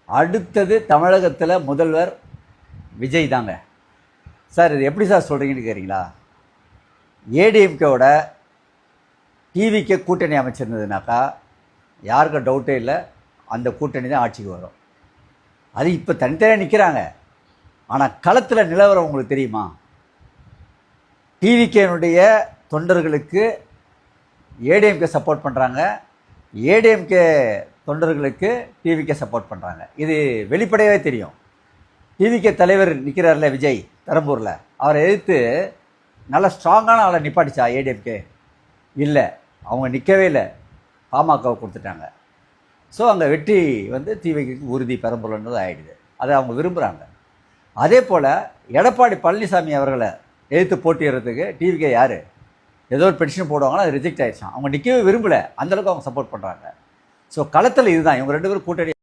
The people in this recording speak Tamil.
அடுத்தது தமிழகத்தில் முதல்வர் விஜய் தாங்க. சார் இது எப்படி சார் சொல்கிறீங்கன்னு கேட்குறீங்களா? ஏடிஎம்கேவோட டிவிக்கு கூட்டணி அமைச்சிருந்ததுனாக்கா யாருக்கும் டவுட்டே இல்லை, அந்த கூட்டணி தான் ஆட்சிக்கு வரும். அது இப்போ தனித்தனியாக நிற்கிறாங்க. ஆனால் களத்தில் நிலவரம் உங்களுக்கு தெரியுமா? டிவிகேனுடைய தொண்டர்களுக்கு ஏடிஎம்கே சப்போர்ட் பண்ணுறாங்க, ஏடிஎம்கே தொண்டர்களுக்கு டிவிகே சப்போர்ட் பண்ணுறாங்க. இது வெளிப்படையாகவே தெரியும். டிவிகே தலைவர் நிற்கிறார்ல விஜய் பெரம்பூரில், அவரை எதிர்த்து நல்ல ஸ்ட்ராங்கான ஆளை நிப்பாட்டிச்சா ஏடிஎம்கே? இல்லை, அவங்க நிற்கவே இல்லை, பாமகவை கொடுத்துட்டாங்க. ஸோ அங்கே வெற்றி டிவிகேக்கு உறுதி பெரம்பூர்ன்றது ஆகிடுது. அதை அவங்க விரும்புகிறாங்க. அதே போல் எடப்பாடி பழனிசாமி அவர்களை எதிர்த்து போட்டிடுறதுக்கு டிவிகே யார் ஏதோ ஒரு பெட்டிஷன் போடுவாங்கன்னா அது ரிஜெக்ட் ஆகிடுச்சான். அவங்க நிற்கவே விரும்பலை, அந்தளவுக்கு அவங்க சப்போர்ட் பண்ணுறாங்க. ஸோ களத்தில் இதுதான், இவங்க 2 பேரும் கூட்டணி